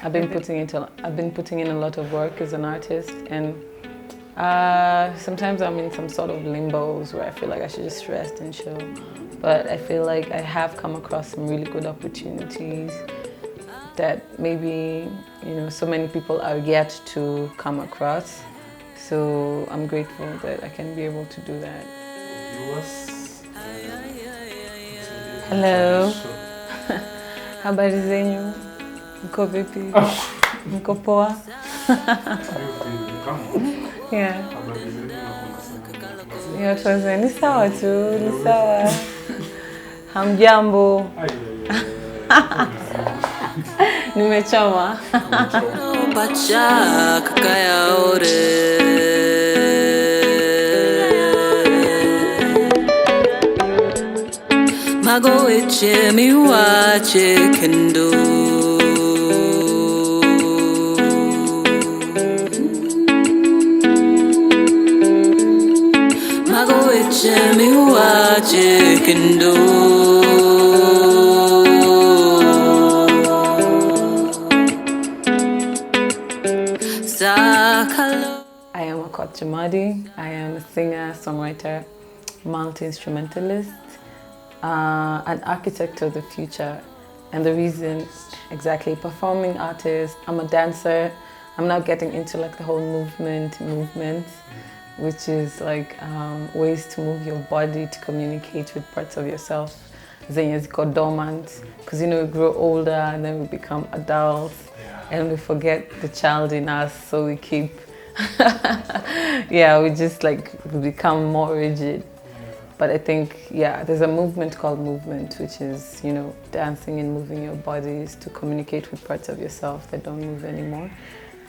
I've been putting in a lot of work as an artist, and sometimes I'm in some sort of limbos where I feel like I should just rest and chill. But I feel like I have come across some really good opportunities that maybe, so many people are yet to come across. So I'm grateful that I can be able to do that. Hello. Habari zenyu? Mko vipi? Mko poa? Yeah. Watu wazee ni sawa tu, ni sawa. Hamjambo. Nimechoma. Pacha kakaya ore. Mago eche miwache kendo. Mago eche miwache kendo. I am Akoth Jumadi. I am a singer, songwriter, multi-instrumentalist, an architect of the future. And the reason, exactly, performing artist, I'm a dancer. I'm now getting into like the whole movement, which is like ways to move your body to communicate with parts of yourself. Zenye ziko dormant, because we grow older and then we become adults. And we forget the child in us, so we keep, we just we become more rigid. But I think, there's a movement called movement, which is, dancing and moving your bodies to communicate with parts of yourself that don't move anymore.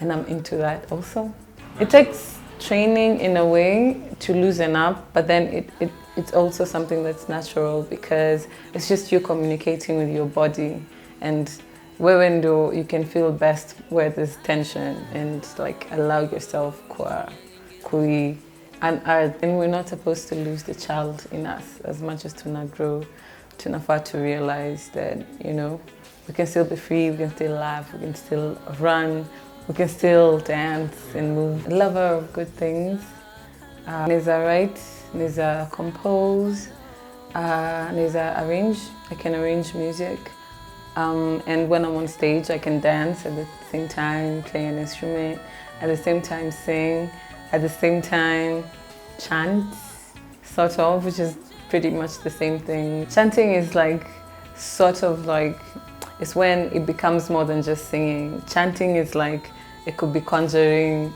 And I'm into that also. It takes training in a way to loosen up, but then it's also something that's natural because it's just you communicating with your body. And when you can feel best where there's tension and allow yourself kui and we're not supposed to lose the child in us as much as to not grow, to not far to realize that, we can still be free, we can still laugh, we can still run, we can still dance and move. A lover of good things. Neza write, Neza compose, Neza arrange. I can arrange music. And when I'm on stage, I can dance at the same time, play an instrument, at the same time sing, at the same time chant, sort of, which is pretty much the same thing. Chanting is it's when it becomes more than just singing. Chanting is it could be conjuring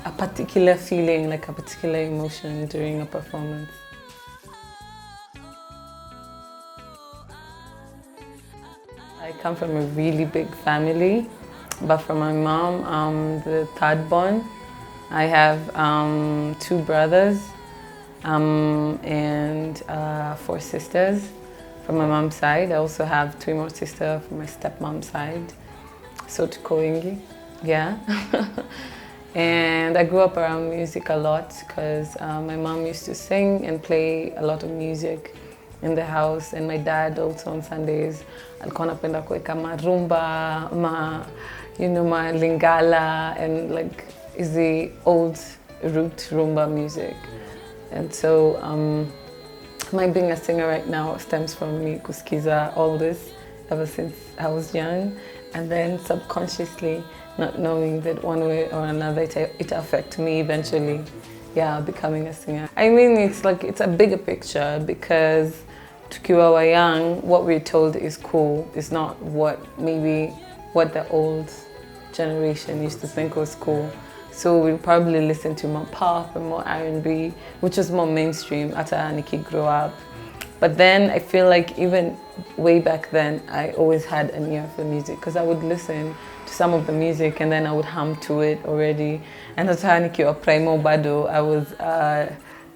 a particular feeling, a particular emotion during a performance. I come from a really big family, but from my mom, I'm the third born. I have 2 brothers and 4 sisters from my mom's side. I also have 3 more sisters from my stepmom's side, so to Koingi, And I grew up around music a lot because my mom used to sing and play a lot of music in the house, and my dad also on Sundays alikuwa anapenda kuweka marumba, ma lingala, and is the old root rumba music. And so my being a singer right now stems from me kusikiza all this ever since I was young, and then subconsciously not knowing that one way or another it affects me eventually, becoming a singer. I mean, it's a bigger picture because tukiwa wa young, what we're told is cool is not what the old generation used to think was cool. So we probably listen to more pop and more R&B, which is more mainstream after Aniki grew up. But then I feel like even way back then, I always had an ear for music because I would listen to some of the music and then I would hum to it already. And at Aniki or Primo Bado, I was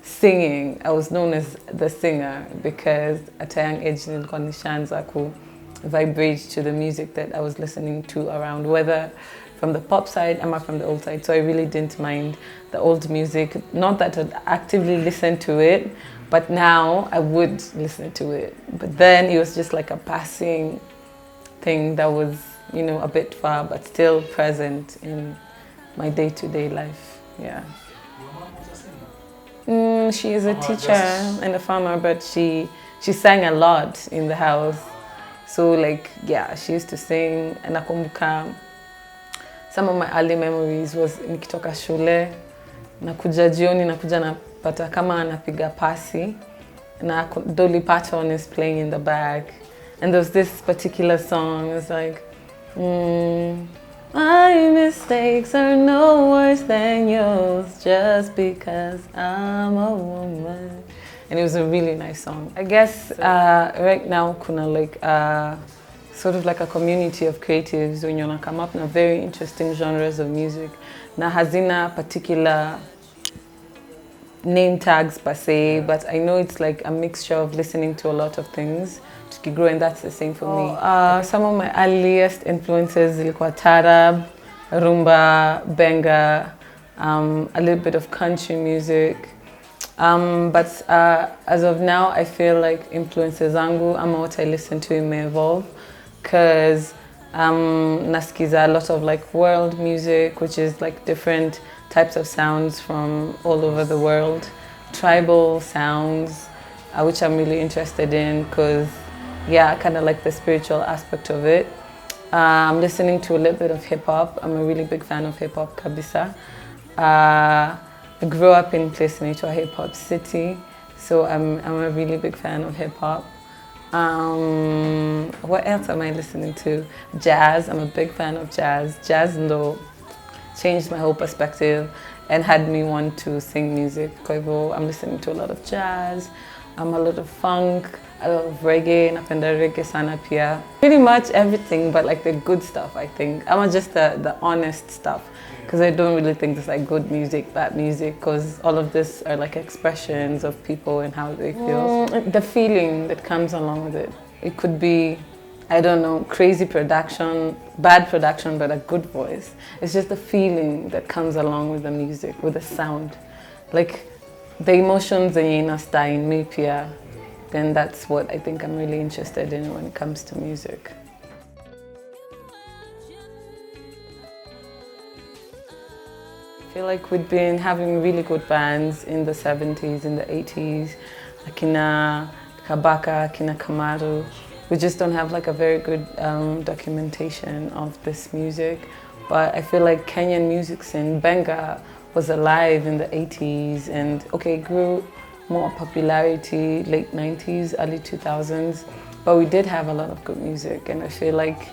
singing. I was known as the singer because at a young age, nilikuwa nishaanza ku vibrate to the music that I was listening to around, whether from the pop side or from the old side. So I really didn't mind the old music. Not that I'd actively listen to it, but now I would listen to it. But then it was just like a passing thing that was, you know, a bit far but still present in my day-to-day life. Yeah. She is a teacher and a farmer, but she sang a lot in the house. So like, yeah, she used to sing. And nakumbuka, some of my early memories was nikitoka shule, nakuja jioni, nakuja napata kama anapiga pasi, na Dolly Parton is playing in the back. And there was this particular song, it was like, my mistakes are no worse than yours just because I'm a woman. And it was a really nice song. I guess right now kuna like sort of like a community of creatives when you come up na very interesting genres of music. Na hazina particular name tags per se, but I know it's like a mixture of listening to a lot of things to grow, and that's the same for me. Some of my earliest influences zilikuwa tarab, rumba, benga, a little bit of country music. But as of now, I feel like influences zangu ama what I listen to may evolve, because nasikiza a lot of like world music, which is like different types of sounds from all over the world, tribal sounds, which I'm really interested in because, yeah, I kind of like the spiritual aspect of it. I'm listening to a little bit of hip-hop. I'm a really big fan of hip-hop, kabisa. I grew up in a place in a hip-hop city, so I'm a really big fan of hip-hop. What else am I listening to? Jazz. I'm a big fan of jazz. Jazz though changed my whole perspective and had me want to sing music. I'm listening to a lot of jazz, a lot of funk, a lot of reggae, napenda reggae sana pia. Pretty much everything, but like the good stuff, I think. I'm just the honest stuff, because I don't really think there's like good music, bad music, because all of this are like expressions of people and how they feel. The feeling that comes along with it. It could be, I don't know, crazy production, bad production, but a good voice. It's just the feeling that comes along with the music, with the sound. Like the emotions in me pia, then that's what I think I'm really interested in when it comes to music. I feel like we've been having really good bands in the 70s, in the 80s, Akina Kabaka, Akina Kamaru. We just don't have like a very good documentation of this music. But I feel like Kenyan music scene, Benga, was alive in the 80s and grew more popularity late 90s, early 2000s. But we did have a lot of good music, and I feel like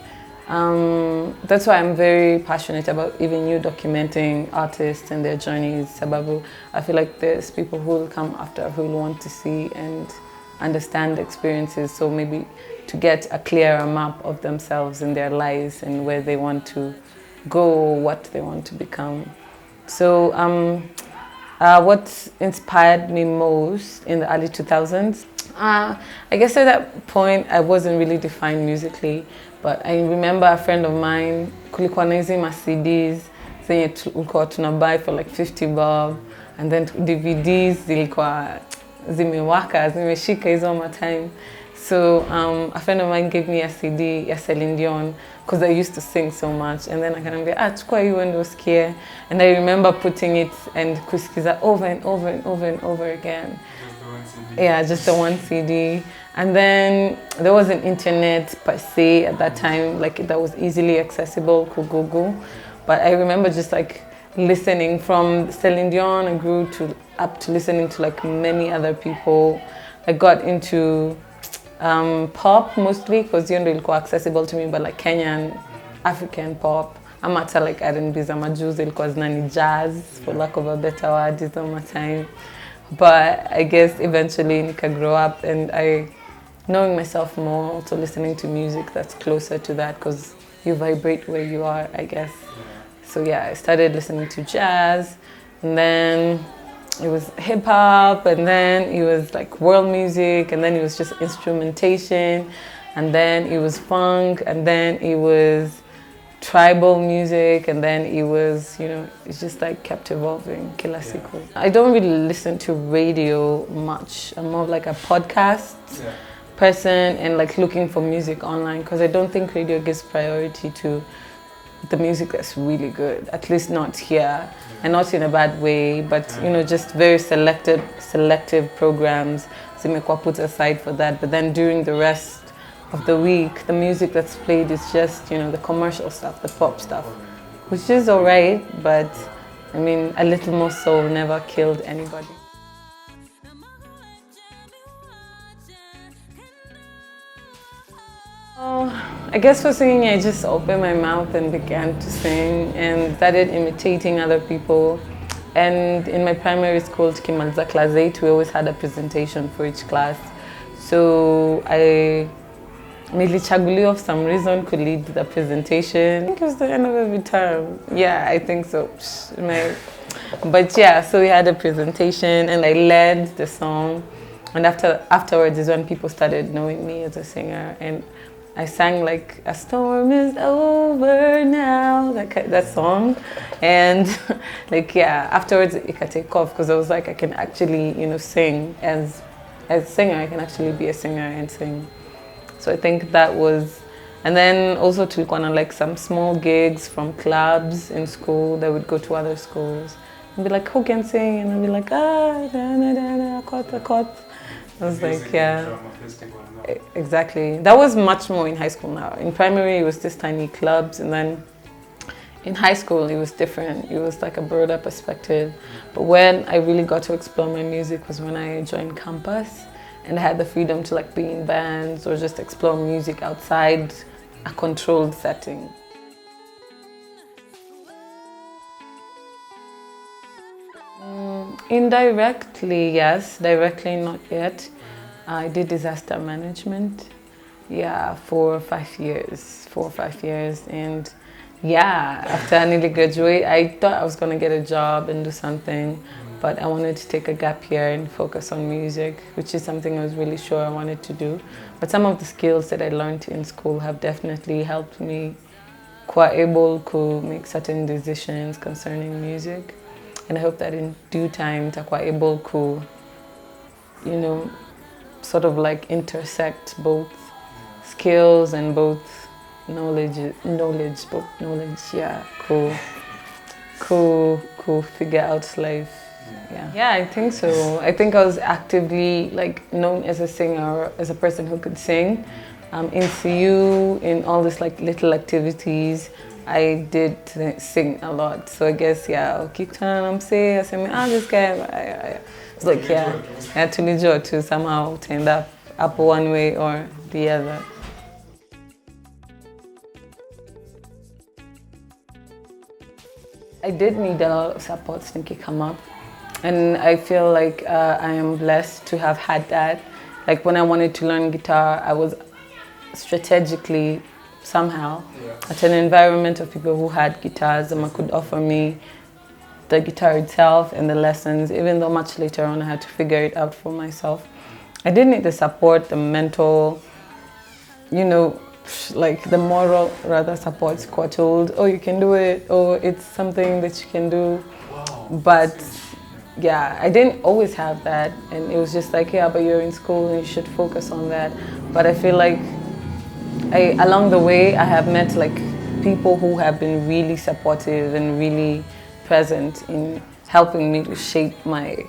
that's why I'm very passionate about even you documenting artists and their journeys. Sababu, I feel like there's people who will come after who will want to see and understand the experiences, so maybe to get a clearer map of themselves and their lives and where they want to go, what they want to become. So what inspired me most in the early 2000s? I guess at that point I wasn't really defined musically, but I remember a friend of mine, kulikuwa na hizi CDs zenye tulikuwa tunabuy for like 50 bob, and then DVDs zilikuwa zimewaka, zimeshika hizo time. So a friend of mine gave me a CD ya Celine Dion because I used to sing so much, and then I kind of go, chukua hiyo ndo usikie. And I remember putting it and kusikiza over and over and over and over again. Yeah, just the one CD. And then there wasn't internet per se at that time, like that was easily accessible to Google. But I remember just like listening from Celine Dion, I grew up to listening to like many other people. I got into pop mostly because ilikuwa accessible to me, but like Kenyan, African pop. I'm at like R&B za majuzi ilikuwa zinani jazz, for lack of a better word, is on my time. But I guess eventually nika grow up and knowing myself more, also listening to music that's closer to that because you vibrate where you are, I guess. So yeah, I started listening to jazz, and then it was hip hop, and then it was like world music, and then it was just instrumentation, and then it was funk, and then it was tribal music, and then it was, it's just like kept evolving. Kila siku. I don't really listen to radio much. I'm more like a podcast person and like looking for music online, because I don't think radio gives priority to the music that's really good, at least not here, and not in a bad way, but you know, just very selective programs zimekuwa put aside for that. But then during the rest of the week, the music that's played is just, you know, the commercial stuff, the pop stuff, which is alright, but I mean, a little more soul never killed anybody. I guess for singing, I just opened my mouth and began to sing and started imitating other people. And in my primary school, Kimaliza class 8, we always had a presentation for each class. So I nilichaguliwa for some reason could lead the presentation. I think it was the end of every term. Yeah, I think so. But yeah, so we had a presentation and I led the song. And afterwards is when people started knowing me as a singer. And I sang like "A storm is over now," that song, and like yeah, afterwards it could take off because I was like, I can actually, you know, sing as a singer. I can actually be a singer and sing. So I think that was, and then also to kind of like some small gigs from clubs in school that would go to other schools and be like, who can sing? And I'd be like, Akoth. I was like, yeah. Exactly. That was much more in high school now. In primary, it was just tiny clubs, and then in high school, it was different. It was like a broader perspective. But when I really got to explore my music was when I joined campus, and I had the freedom to like be in bands or just explore music outside a controlled setting. Indirectly, yes. Directly, not yet. I did disaster management, yeah, for 5 years, 4 or 5 years. And yeah, after I nearly graduated, I thought I was going to get a job and do something, but I wanted to take a gap year and focus on music, which is something I was really sure I wanted to do. But some of the skills that I learned in school have definitely helped me quite able to make certain decisions concerning music. And I hope that in due time, I'm quite able to, you know, sort of like intersect both skills and both knowledge, yeah, cool, figure out life, yeah. Yeah, I think so. I think I was actively like known as a singer, as a person who could sing. In CU, in all these like little activities, I did sing a lot. So I guess, yeah, I'm saying, this guy, it's like, yeah, I had to enjoy to somehow end up one way or the other. I did need a lot of support since I come up. And I feel like I am blessed to have had that. Like when I wanted to learn guitar, I was strategically somehow at an environment of people who had guitars and could offer me the guitar itself and the lessons, even though much later on I had to figure it out for myself. I did need the support, the mental, you know, like the moral rather support, quite told, oh, you can do it, or it's something that you can do. Wow. But yeah, I didn't always have that, and it was just like, yeah, but you're in school and you should focus on that. But I feel like along the way, I have met like people who have been really supportive and really present in helping me to shape my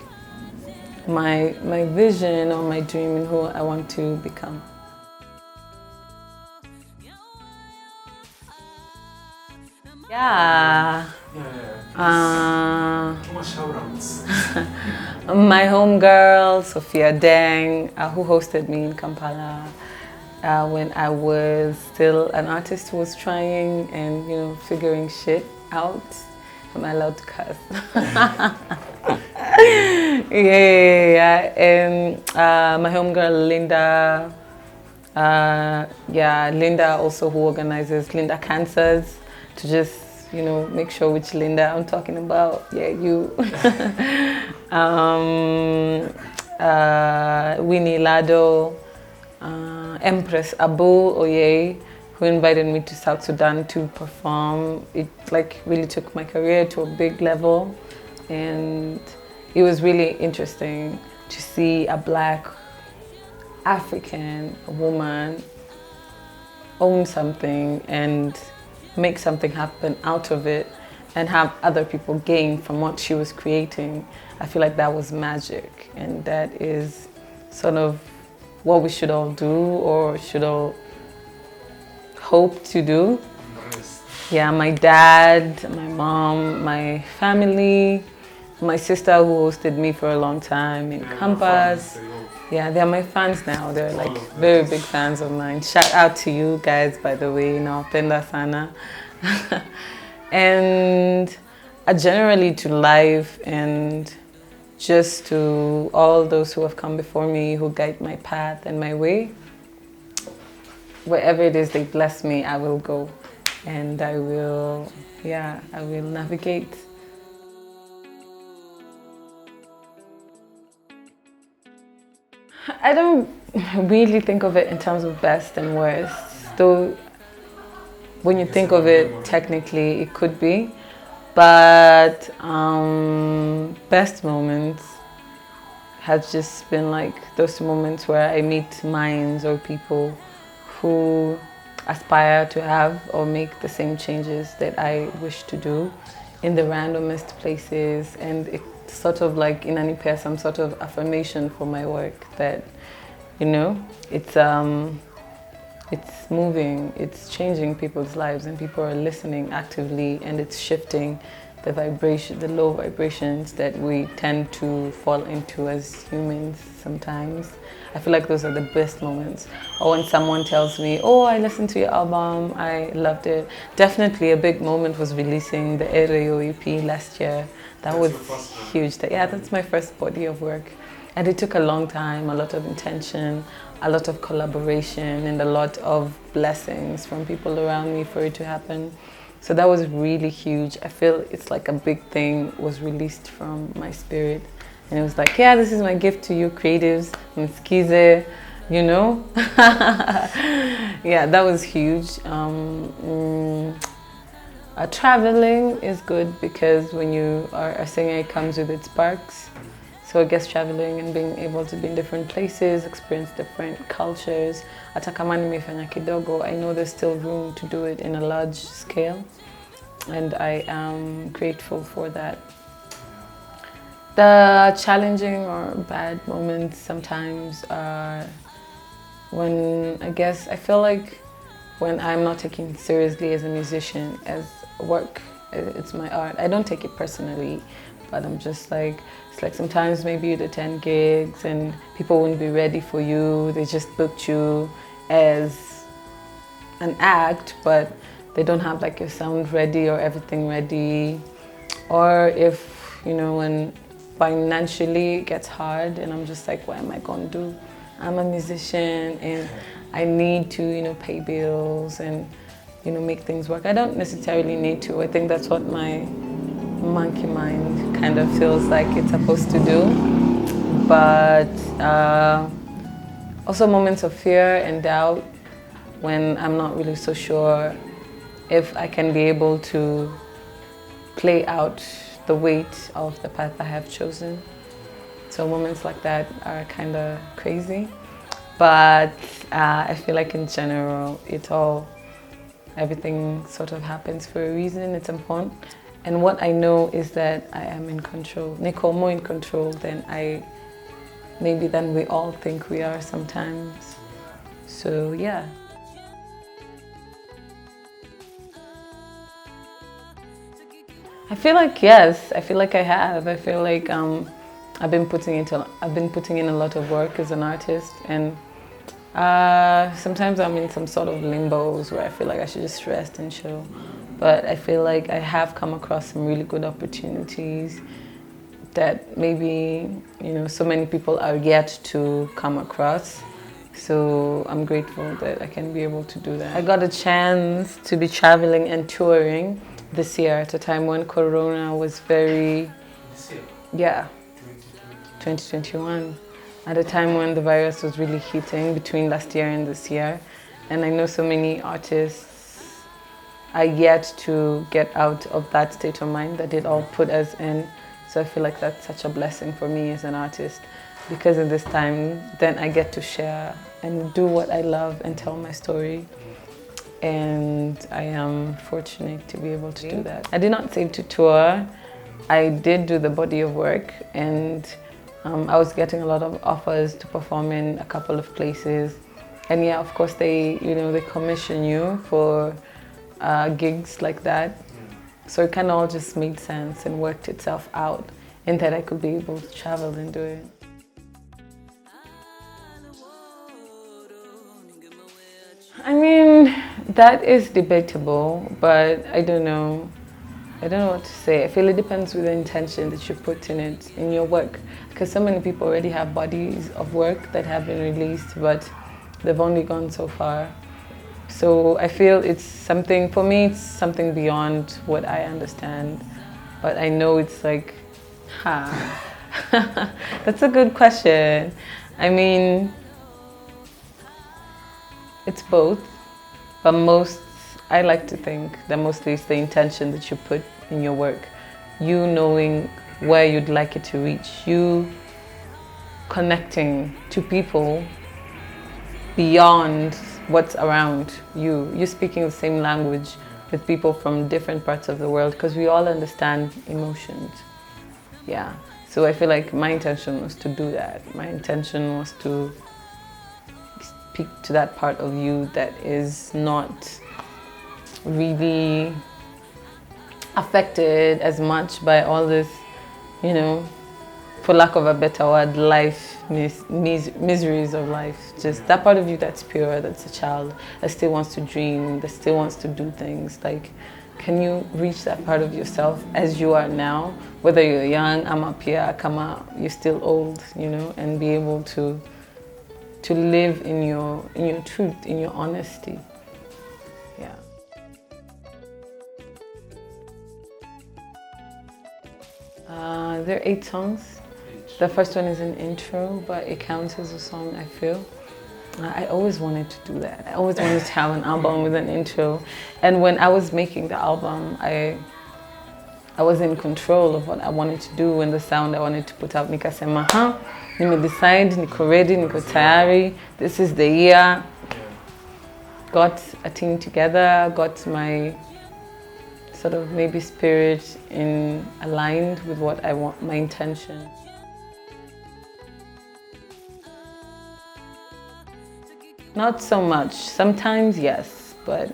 vision or my dream and who I want to become. Yeah. My homegirl, Sophia Deng, who hosted me in Kampala when I was still an artist who was trying and, you know, figuring shit out. Am I allowed to cuss? Yeah. And my homegirl, Linda. Linda also, who organizes Linda Cancers, to just, you know, make sure which Linda I'm talking about. Yeah, you. Winnie Lado, Empress Abu Oye, who invited me to South Sudan to perform. It like really took my career to a big level, and it was really interesting to see a Black African woman own something and make something happen out of it and have other people gain from what she was creating, I feel like that was magic, and that is sort of what we should all do or should all hope to do. Yeah, my dad, my mom, my family, my sister who hosted me for a long time in Campus. Yeah, they're my fans now. They're like very big fans of mine. Shout out to you guys, by the way, Penda Sana. And generally to life and just to all those who have come before me, who guide my path and my way. Wherever it is they bless me, I will go. And I will navigate. I don't really think of it in terms of best and worst, though when you think of it, technically it could be. But best moments has just been like those moments where I meet minds or people who aspire to have or make the same changes that I wish to do in the randomest places, and it sort of like inanipea some sort of affirmation for my work that, you know, it's moving, it's changing people's lives, and people are listening actively, and it's shifting the vibration, the low vibrations that we tend to fall into as humans sometimes. I feel like those are the best moments. Or when someone tells me, oh, I listened to your album, I loved it. Definitely a big moment was releasing the Ereo EP last year. That was huge. Yeah, that's my first body of work. And it took a long time, a lot of intention, a lot of collaboration, and a lot of blessings from people around me for it to happen. So that was really huge. I feel it's like a big thing was released from my spirit. And it was like, yeah, this is my gift to you creatives, mskize, you know? Yeah, that was huge. Traveling is good because when you are a singer, it comes with its perks. So I guess traveling and being able to be in different places, experience different cultures. Hata kama nimefanya kidogo, I know there's still room to do it in a large scale. And I am grateful for that. The challenging or bad moments sometimes are when, I guess, I feel like when I'm not taking it seriously as a musician, as work, it's my art. I don't take it personally, but I'm just like, it's like sometimes maybe you'd attend gigs and people wouldn't be ready for you. They just booked you as an act, but they don't have like your sound ready or everything ready. Or if, you know, when financially it gets hard and I'm just like, what am I gonna do? I'm a musician and I need to, you know, pay bills and, you know, make things work. I don't necessarily need to. I think that's what my monkey mind kind of feels like it's supposed to do. But also moments of fear and doubt when I'm not really so sure if I can be able to play out the weight of the path I have chosen. So moments like that are kind of crazy. But I feel like in general, everything sort of happens for a reason. It's important. And what I know is that I am in control. Niko more in control than than we all think we are sometimes. So yeah. I feel like yes. I feel like I have. I feel like I've been putting in a lot of work as an artist, and sometimes I'm in some sort of limbos where I feel like I should just rest and chill. But I feel like I have come across some really good opportunities that maybe, you know, so many people are yet to come across. So I'm grateful that I can be able to do that. I got a chance to be traveling and touring this year at a time when Corona was very, yeah, 2021. At a time when the virus was really hitting between last year and this year. And I know so many artists are yet to get out of that state of mind that it all put us in. So I feel like that's such a blessing for me as an artist because in this time, then I get to share and do what I love and tell my story. And I am fortunate to be able to do that. I did not save to tour. I did do the body of work, and I was getting a lot of offers to perform in a couple of places. And yeah, of course, they commission you for gigs like that. So it kind of all just made sense and worked itself out, and that I could be able to travel and do it. I mean, that is debatable, but I don't know. I don't know what to say. I feel it depends with the intention that you put in it, in your work. Because so many people already have bodies of work that have been released, but they've only gone so far. So I feel it's something, for me, it's something beyond what I understand. But I know it's like, that's a good question. I mean, it's both, but I like to think that mostly it's the intention that you put in your work. You knowing where you'd like it to reach. You connecting to people beyond what's around you. You're speaking the same language with people from different parts of the world, because we all understand emotions. Yeah. So I feel like my intention was to do that. My intention was to speak to that part of you that is not really affected as much by all this, for lack of a better word, miseries of life. Just that part of you that's pure, that's a child, that still wants to dream, that still wants to do things. Like, can you reach that part of yourself as you are now? Whether you're young, I'm up here, come out, you're still old, and be able to live in your truth, in your honesty. Yeah. There are 8 songs. The first one is an intro, but it counts as a song, I feel. I always wanted to do that. I always wanted to have an album with an intro. And when I was making the album, I was in control of what I wanted to do and the sound I wanted to put out. Nikasema, decide, niko ready, niko tayari. This is the year. Got a team together, got my sort of maybe spirit aligned with what I want, my intention. Not so much. Sometimes, yes, but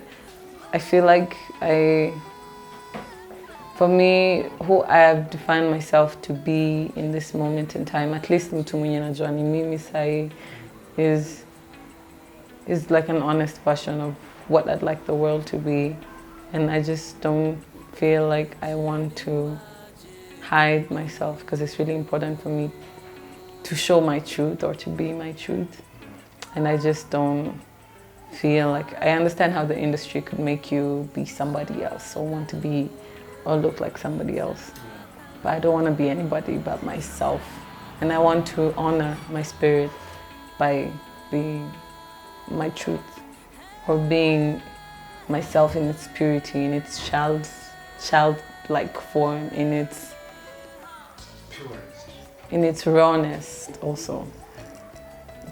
I feel like for me, who I have defined myself to be in this moment in time, at least mtu mwenye najua ni mimi sahi, is like an honest version of what I'd like the world to be. And I just don't feel like I want to hide myself, because it's really important for me to show my truth or to be my truth. And I just don't feel like, I understand how the industry could make you be somebody else or want to be or look like somebody else. But I don't want to be anybody but myself. And I want to honor my spirit by being my truth, or being myself in its purity, in its childlike form, in its rawness also.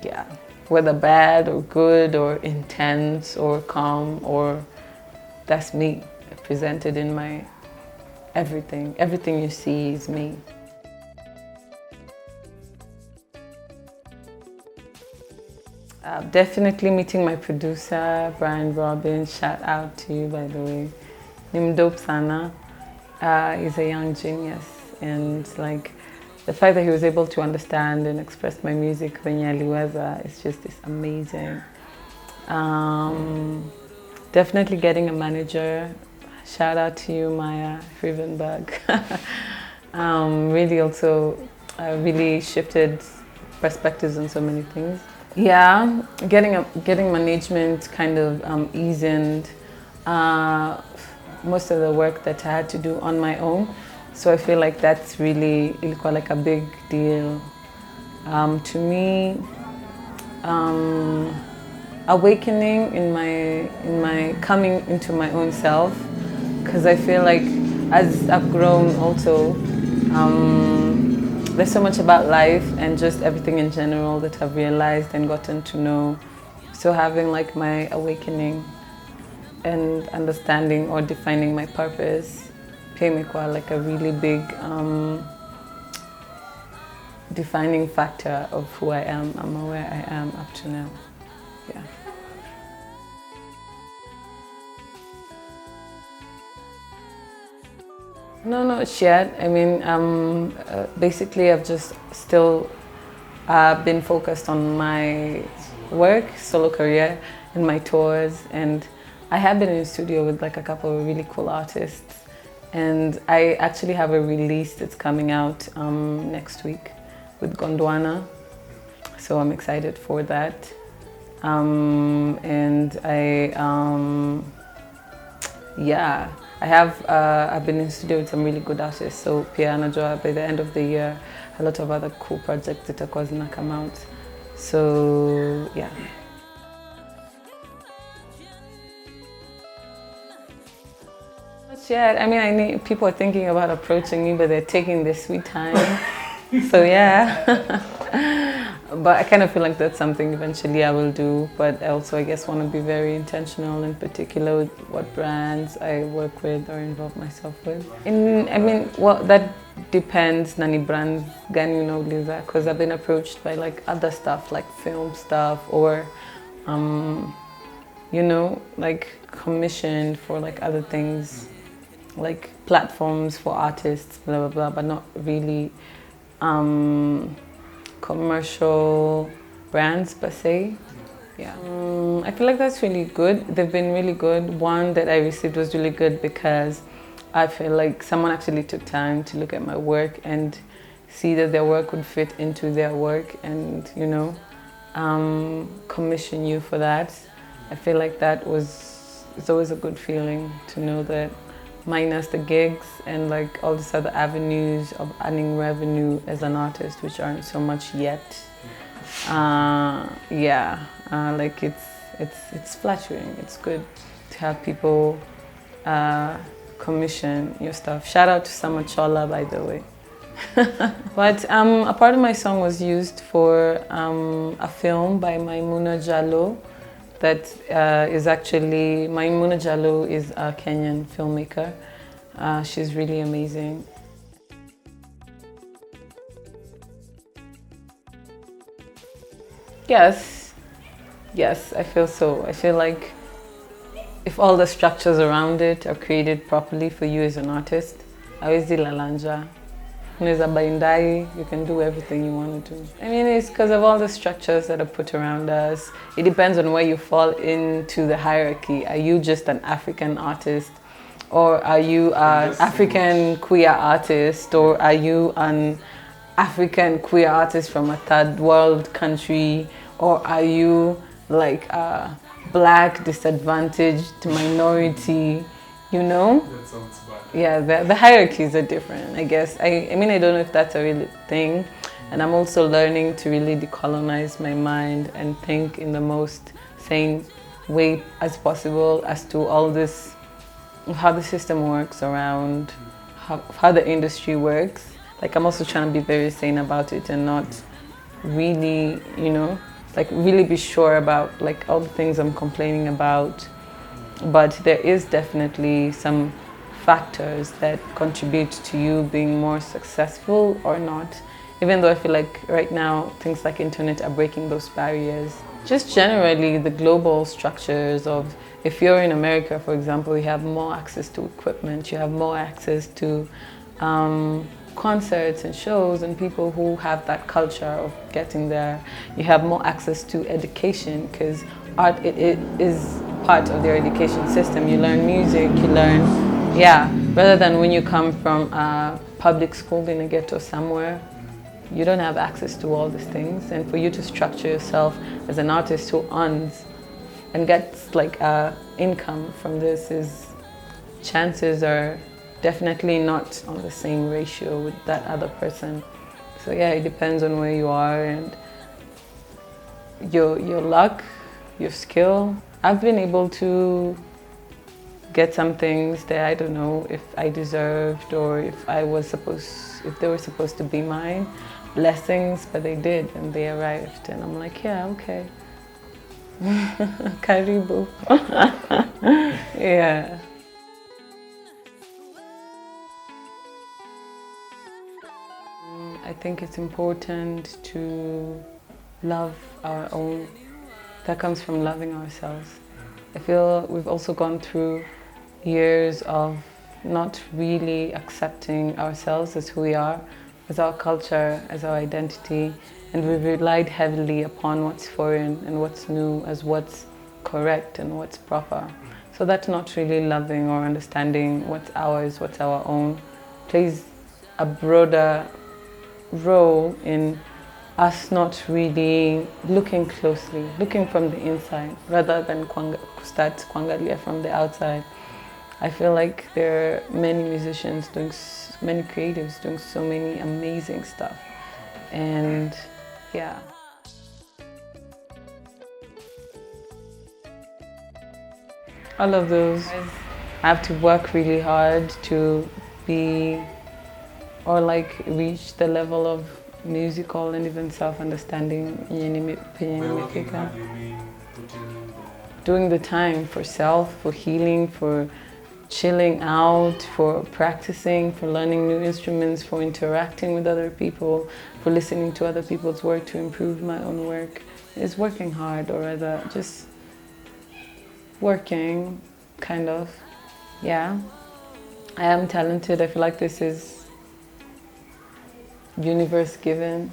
Yeah. Whether bad or good or intense or calm, or that's me presented in my everything. Everything you see is me. Definitely meeting my producer, Brian Robbins. Shout out to you, by the way. Nimdope sana. He's a young genius, and like the fact that he was able to understand and express my music when aliweza is just amazing. Definitely getting a manager. Shout out to you, Maya Frivenberg. Really also really shifted perspectives on so many things. Yeah, getting management kind of eased most of the work that I had to do on my own. So I feel like that's really like a big deal to me. Awakening in my coming into my own self, because I feel like as I've grown also, there's so much about life and just everything in general that I've realized and gotten to know. So having like my awakening and understanding or defining my purpose, pimekuwa like a really big defining factor of who I am and where I am up to now. Yeah. No, not yet. I mean, basically I've just still been focused on my work, solo career, and my tours, and I have been in the studio with like a couple of really cool artists, and I actually have a release that's coming out next week with Gondwana, so I'm excited for that. And yeah, I've been in the studio with some really good artists, so pia najua by the end of the year a lot of other cool projects zitakuwa zina come out, so yeah. Not yet. I mean, people are thinking about approaching me, but they're taking their sweet time. So yeah. But I kind of feel like that's something eventually I will do. But I also, I guess, want to be very intentional, in particular with what brands I work with or involve myself with. Well, that depends. Nani brands gani unauliza? Because I've been approached by like other stuff, like film stuff, or you know, like commissioned for like other things, like platforms for artists, blah blah blah, but not really commercial brands per se. Yeah, I feel like that's really good. They've been really good. One that I received was really good because I feel like someone actually took time to look at my work and see that their work would fit into their work, and you know, commission you for that. I feel like it's always a good feeling to know that, minus the gigs and like all these other avenues of earning revenue as an artist, which aren't so much yet. Like it's flattering. It's good to have people commission your stuff. Shout out to Samachola, by the way. But a part of my song was used for a film by Maimuna Jallow. That is actually, Maimuna Jallow is a Kenyan filmmaker. She's really amazing. Yes, I feel so. I feel like if all the structures around it are created properly for you as an artist, hawezi lalanja. Unaweza baindai, you can do everything you want to do. I mean, it's because of all the structures that are put around us. It depends on where you fall into the hierarchy. Are you just an African artist? Or are you an African queer artist? Or are you an African queer artist from a third world country? Or are you like a black disadvantaged minority? You know? That sounds bad. Yeah, the hierarchies are different, I guess. I mean, I don't know if that's a real thing. And I'm also learning to really decolonize my mind and think in the most sane way as possible as to all this, how the system works around, how the industry works. Like, I'm also trying to be very sane about it and not really, you know, like really be sure about like all the things I'm complaining about. But there is definitely some factors that contribute to you being more successful or not. Even though I feel like right now things like internet are breaking those barriers. Just generally the global structures of, if you're in America, for example, you have more access to equipment, you have more access to concerts and shows and people who have that culture of getting there. You have more access to education because art it is part of their education system. You learn music, you learn, rather than when you come from a public school in a ghetto somewhere, you don't have access to all these things. And for you to structure yourself as an artist who earns and gets like income from this, is chances are definitely not on the same ratio with that other person. So yeah, it depends on where you are and your luck, your skill. I've been able to get some things that I don't know if I deserved or if they were supposed to be mine. Blessings, but they did, and they arrived, and I'm like, yeah, okay. Karibu. Yeah. I think it's important to love our own. That comes from loving ourselves. I feel we've also gone through years of not really accepting ourselves as who we are, as our culture, as our identity, and we've relied heavily upon what's foreign and what's new as what's correct and what's proper. So that's not really loving or understanding what's ours, what's our own. Plays a broader role in us not really looking closely, looking from the inside rather than start kuangalia from the outside. I feel like there are many musicians many creatives doing so many amazing stuff, and yeah. All of those. I have to work really hard to be or like reach the level of musical and even self-understanding. Doing the time for self, for healing, for chilling out, for practicing, for learning new instruments, for interacting with other people, for listening to other people's work to improve my own work. Is working hard, or rather just working, kind of. Yeah. I am talented. I feel like this is universe given,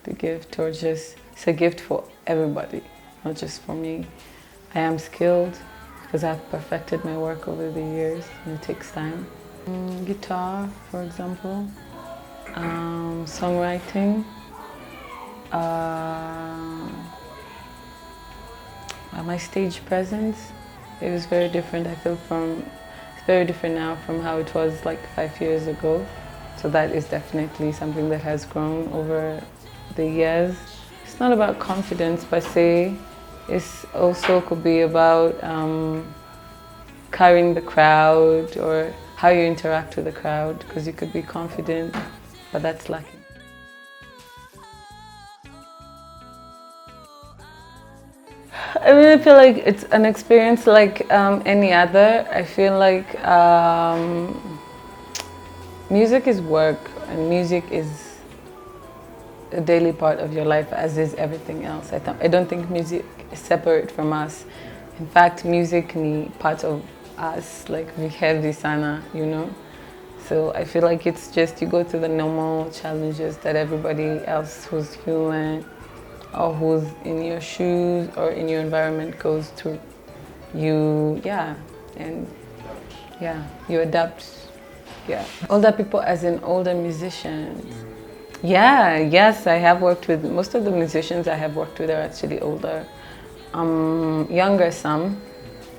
the gift, or just it's a gift for everybody, not just for me. I am skilled because I've perfected my work over the years, and it takes time. Guitar, for example, songwriting, my stage presence. It was very different. I feel it's very different now from how it was like 5 years ago. So that is definitely something that has grown over the years. It's not about confidence per se. It's also could be about carrying the crowd or how you interact with the crowd, because you could be confident, but that's lacking. I really feel like it's an experience like any other. I feel like music is work, and music is a daily part of your life, as is everything else. I don't think music is separate from us. In fact, music is part of us, like we have this sana, you know? So I feel like it's just you go through the normal challenges that everybody else who's human or who's in your shoes or in your environment goes through. You adapt. Yeah. Older people as in older musicians. Yeah, yes, I have worked with, most of the musicians I have worked with are actually older. Younger some.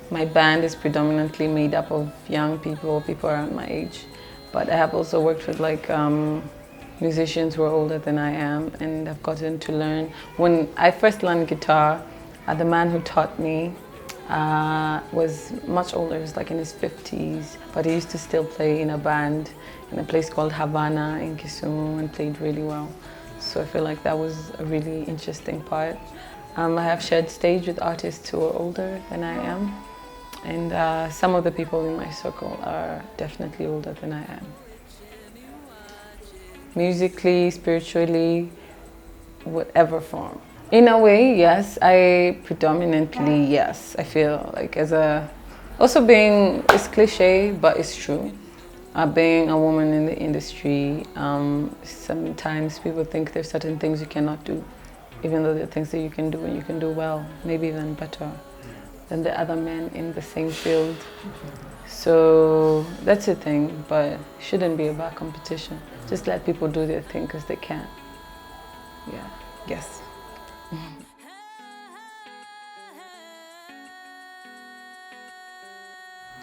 My band is predominantly made up of young people around my age. But I have also worked with like musicians who are older than I am, and I've gotten to learn. When I first learned guitar, the man who taught me was much older. He was like in his 50s, but he used to still play in a band in a place called Havana in Kisumu and played really well. So I feel like that was a really interesting part. I have shared stage with artists who are older than I am, and some of the people in my circle are definitely older than I am. Musically, spiritually, whatever form. In a way, yes. Predominantly, yes. I feel like also being, it's cliche, but it's true. Being a woman in the industry, sometimes people think there's certain things you cannot do, even though there are things that you can do and you can do well, maybe even better than the other men in the same field. So that's the thing, but it shouldn't be about competition. Just let people do their thing because they can. Yeah, yes.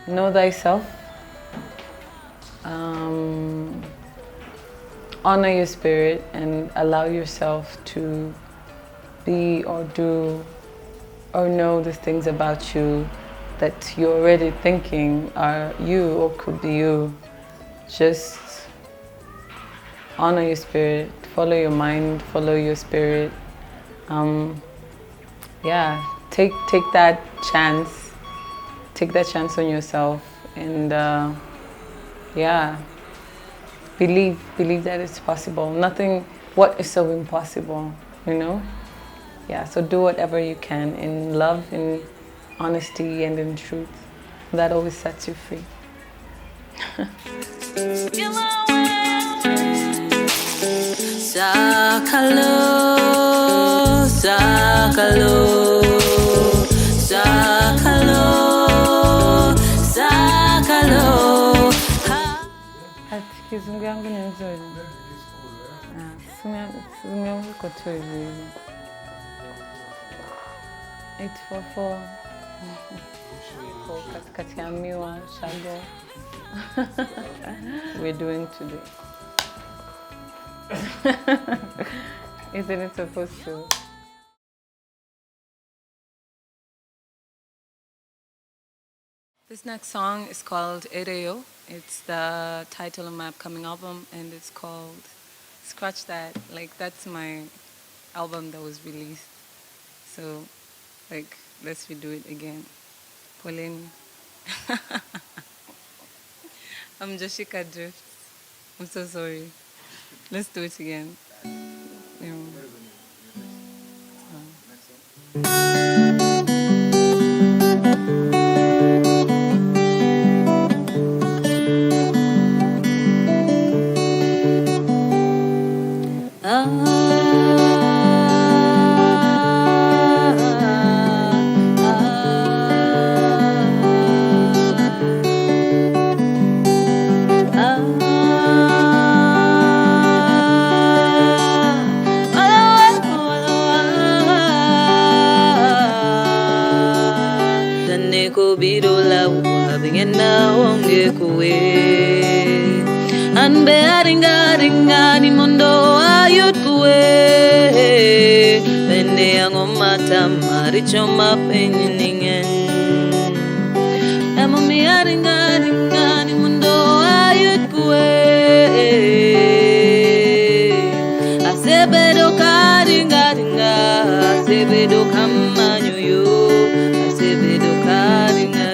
Know thyself. Honor your spirit and allow yourself to be or do or know the things about you that you're already thinking are you or could be you. Just honor your spirit, follow your mind, follow your spirit. Yeah, take that chance. Take that chance on yourself, and yeah, believe that it's possible. Nothing. What is so impossible? You know? Yeah. So do whatever you can in love, in honesty, and in truth. That always sets you free. Sakalo, sakalo, sakalo, sakalo. Kizungu yangu ni nzuri. Kizungu yangu iko tu hivi. 844. Katika ya miwa, shago. We're doing today. Isn't it supposed to? This next song is called Ereo. It's the title of my upcoming album, and it's called Scratch That. Like, that's my album that was released. So, like, let's redo it again. Pauline. I'm Joshika Drift. I'm so sorry. Let's do it again. Anbe aringa ringa ni mondo ayut kuwe bende angomata maricho mapenyingen amomi aringa ringa ni mondo ayut kuwe asebedo karinga ringa asebedo kamanyo yo asebedo karinga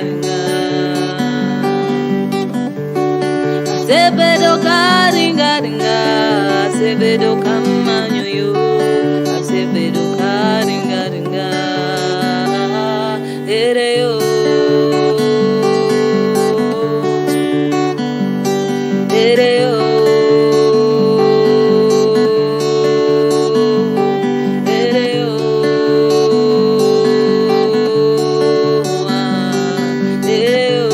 Asebedo karinga ringa, asebedo kamanyo yo, asebedo karinga ringa, ereo, ereo, ereo, ereo.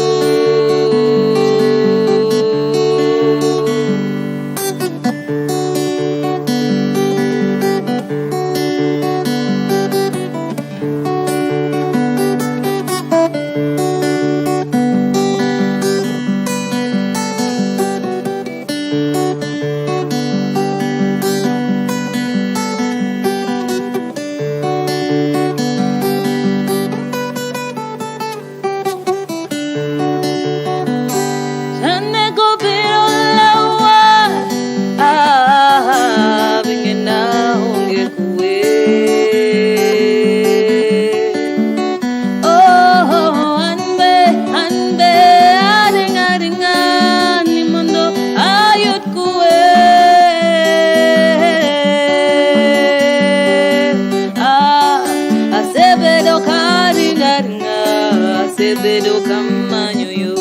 Asebedo kamanyo yo,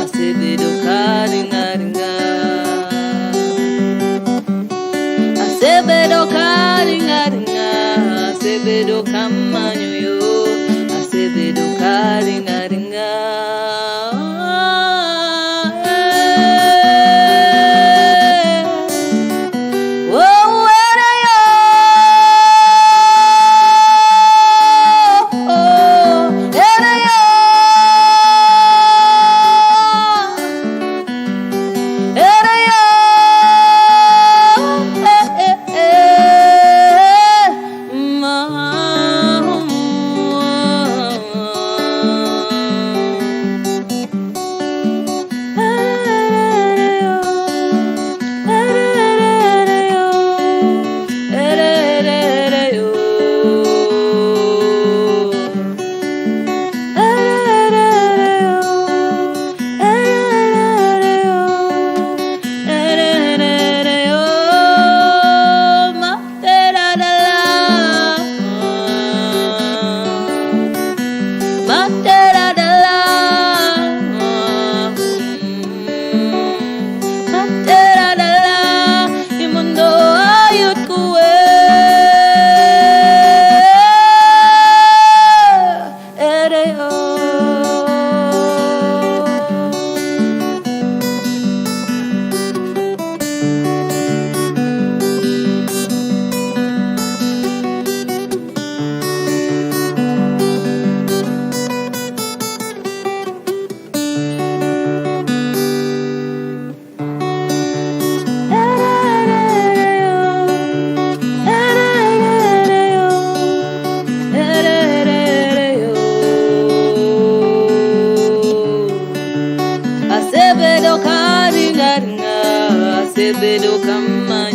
asebedo karinga ringa, asebedo karinga ringa, asebedo kamanyo yo, asebedo karinga ringa. sebedo karingaringa, sebedo kama